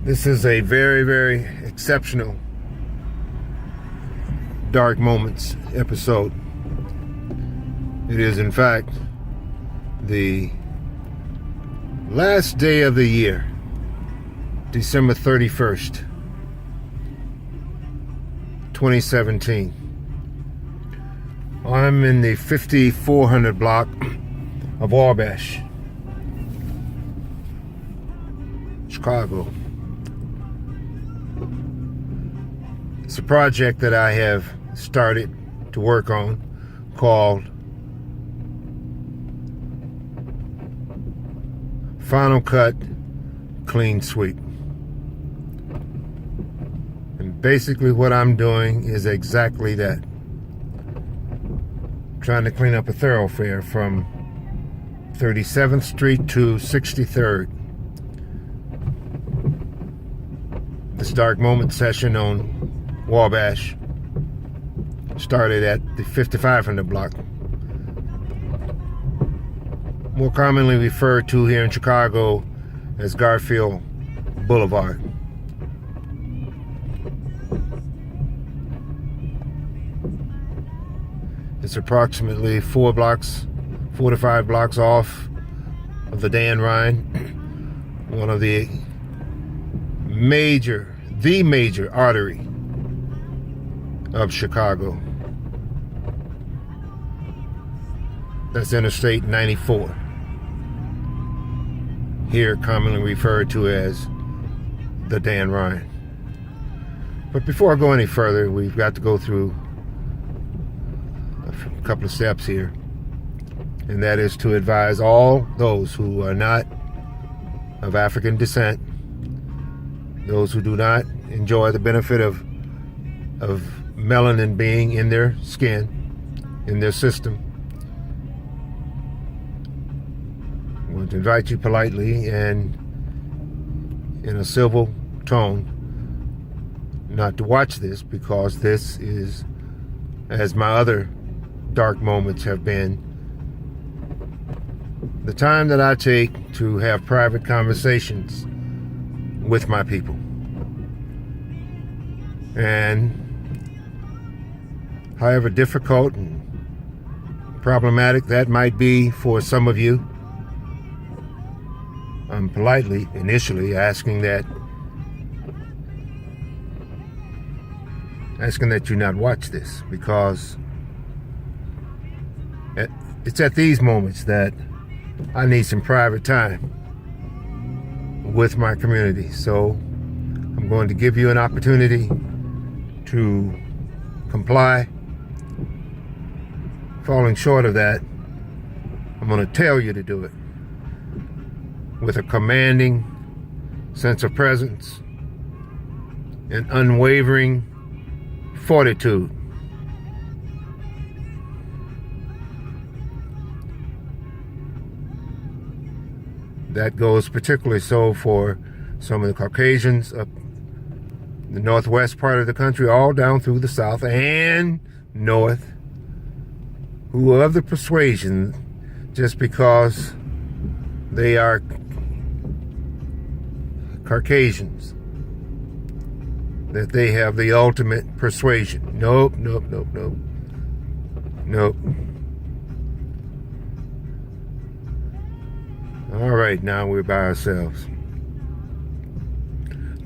This is a very, very exceptional Dark Moments episode. It is, in fact, the last day of the year, December 31st, 2017. I'm in the 5400 block of Wabash, Chicago. It's a project that I have started to work on called Final Cut Clean Sweep. And basically what I'm doing is exactly that. Trying to clean up a thoroughfare from 37th Street to 63rd. This Dark Moment session on Wabash started at the 5500 block, more commonly referred to here in Chicago as Garfield Boulevard. It's approximately 4 to 5 blocks off of the Dan Ryan, one of the major artery of Chicago. That's Interstate 94, here commonly referred to as the Dan Ryan. But before I go any further, we've got to go through a couple of steps here, and that is to advise all those who are not of African descent, those who do not enjoy the benefit of melanin being in their skin, in their system. I want to invite you politely and in a civil tone not to watch this, because this is, as my other dark moments have been, the time that I take to have private conversations with my people. And however difficult and problematic that might be for some of you, I'm politely, initially asking that you not watch this, because it's at these moments that I need some private time with my community. So I'm going to give you an opportunity to comply. Falling short of that, I'm going to tell you to do it with a commanding sense of presence and unwavering fortitude. That goes particularly so for some of the Caucasians up the northwest part of the country, all down through the south and north, who are of the persuasion, just because they are Caucasians, that they have the ultimate persuasion. Nope. All right, now we're by ourselves.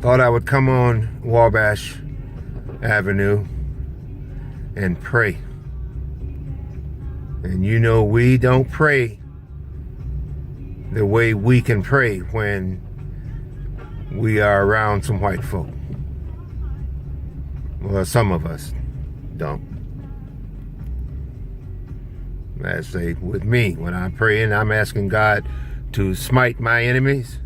Thought I would come on Wabash Avenue and pray. And you know, we don't pray the way we can pray when we are around some white folk. Well, some of us don't. As say with me, when I'm praying, I'm asking God to smite my enemies.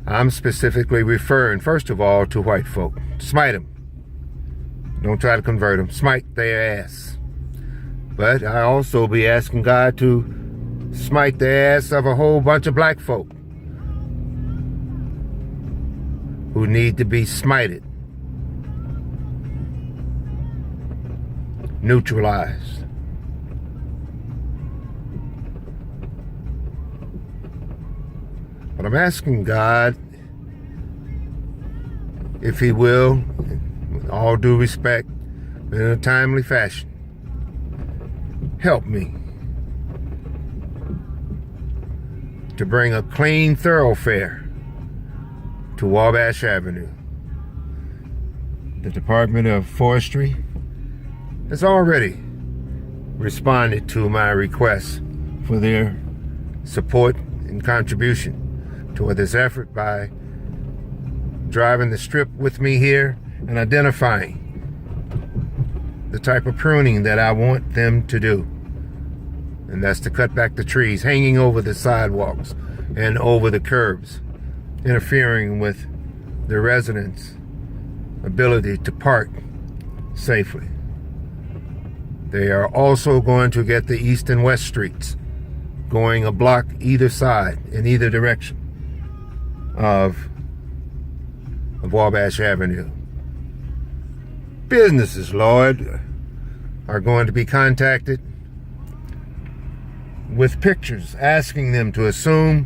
I'm specifically referring, first of all, to white folk. Smite them. Don't try to convert them. Smite their ass. But I also be asking God to smite the ass of a whole bunch of black folk who need to be smited, neutralized. But I'm asking God if he will, with all due respect, in a timely fashion, help me to bring a clean thoroughfare to Wabash Avenue. The Department of Forestry has already responded to my request for their support and contribution toward this effort by driving the strip with me here and identifying the type of pruning that I want them to do. And that's to cut back the trees hanging over the sidewalks and over the curbs, interfering with the residents' ability to park safely. They are also going to get the east and west streets going a block either side, in either direction of Wabash Avenue. Businesses, Lord, are going to be contacted with pictures asking them to assume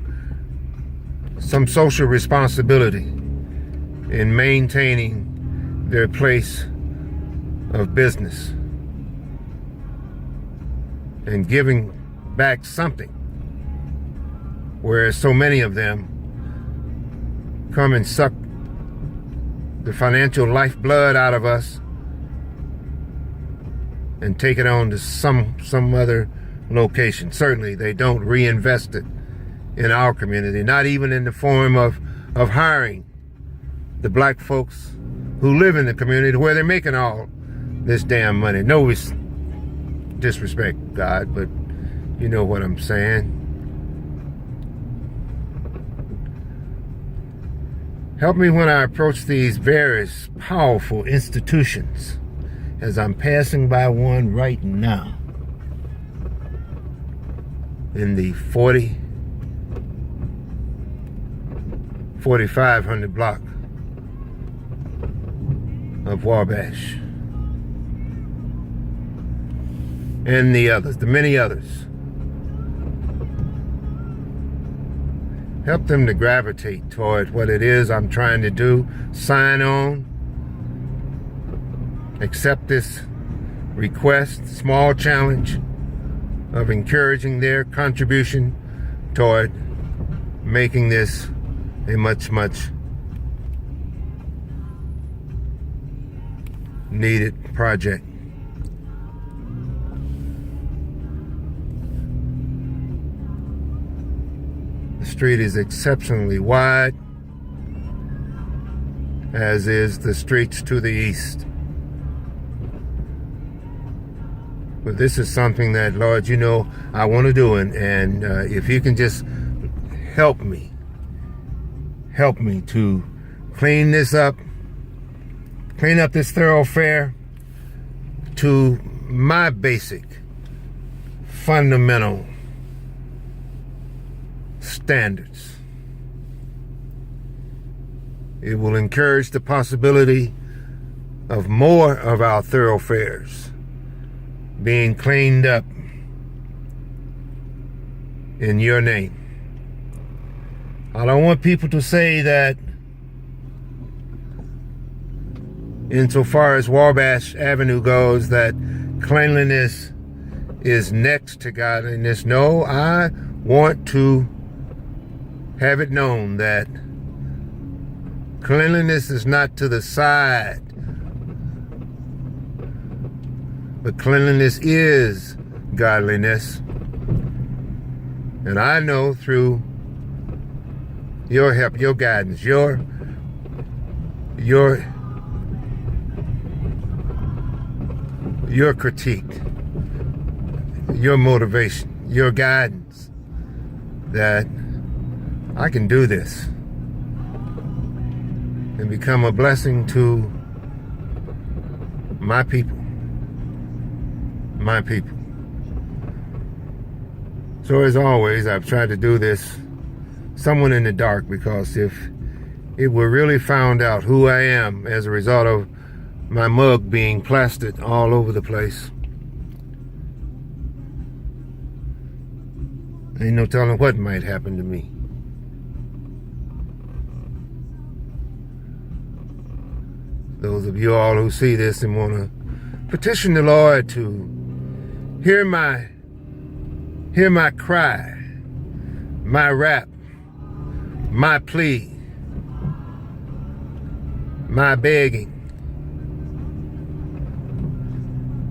some social responsibility in maintaining their place of business and giving back something, whereas so many of them come and suck the financial lifeblood out of us and take it on to some other location. Certainly they don't reinvest it in our community, not even in the form of hiring the black folks who live in the community where they're making all this damn money. No disrespect, God, but you know what I'm saying. Help me when I approach these various powerful institutions, as I'm passing by one right now in the 4500 block of Wabash, and the others, the many others. Help them to gravitate toward what it is I'm trying to do. Sign on. Accept this request, small challenge of encouraging their contribution toward making this a much, much needed project. The street is exceptionally wide, as is the streets to the east. But this is something that, Lord, you know I want to do, and if you can just help me to clean this up, clean up this thoroughfare to my basic, fundamental standards. It will encourage the possibility of more of our thoroughfares being cleaned up in your name. I don't want people to say that insofar as Wabash Avenue goes, that cleanliness is next to godliness. No, I want to have it known that cleanliness is not to the side, but cleanliness is godliness. And I know through your help, your guidance, your critique, your motivation, your guidance, that I can do this and become a blessing to my people. My people. So as always, I've tried to do this somewhat in the dark, because if it were really found out who I am as a result of my mug being plastered all over the place, ain't no telling what might happen to me. those of you all who see this and want to petition the Lord to hear my cry, my rap, my plea, my begging,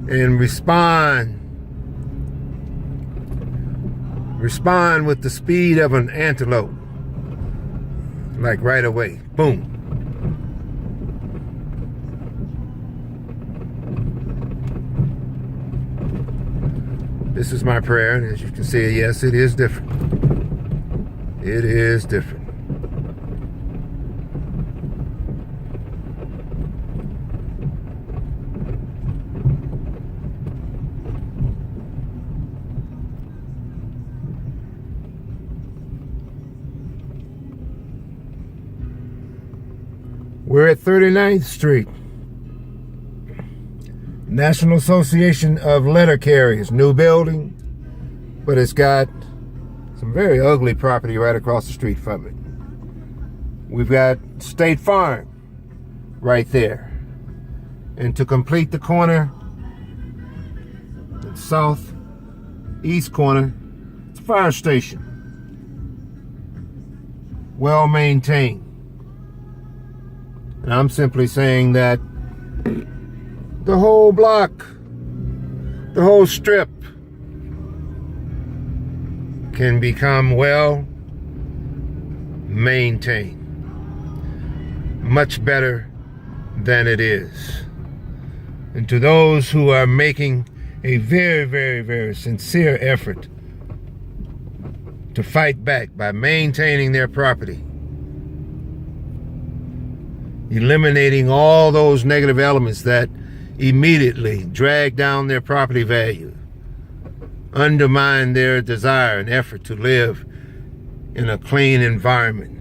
and respond with the speed of an antelope, like right away, boom. This is my prayer, and as you can see, yes, it is different. It is different. We're at 39th Street. National Association of Letter Carriers, new building, but it's got some very ugly property right across the street from it. We've got State Farm right there. And to complete the corner, the southeast corner, it's a fire station. Well maintained. And I'm simply saying that the whole block, the whole strip can become well maintained. Much better than it is. And to those who are making a very, very, very sincere effort to fight back by maintaining their property, eliminating all those negative elements that immediately drag down their property value, undermine their desire and effort to live in a clean environment.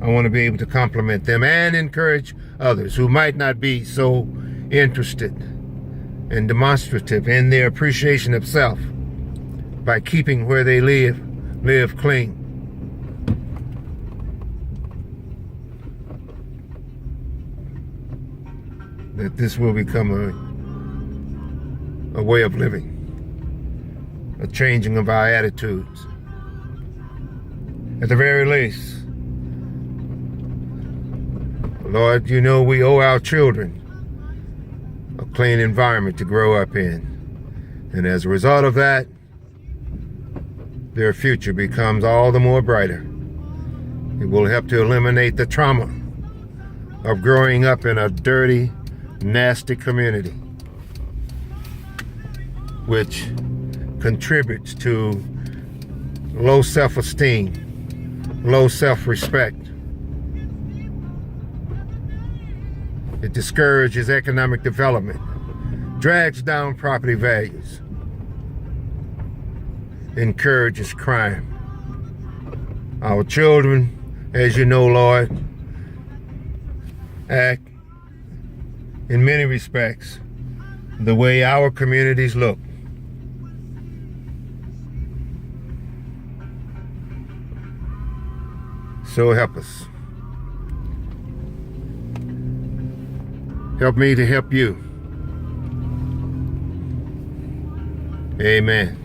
I want to be able to compliment them and encourage others who might not be so interested and demonstrative in their appreciation of self by keeping where they live clean. That this will become a way of living, a changing of our attitudes. At the very least, Lord, you know we owe our children a clean environment to grow up in. And as a result of that, their future becomes all the more brighter. It will help to eliminate the trauma of growing up in a dirty, nasty community, which contributes to low self-esteem, low self-respect. It discourages economic development, drags down property values, encourages crime. Our children, as you know, Lord, act in many respects the way our communities look. So help us. Help me to help you. Amen.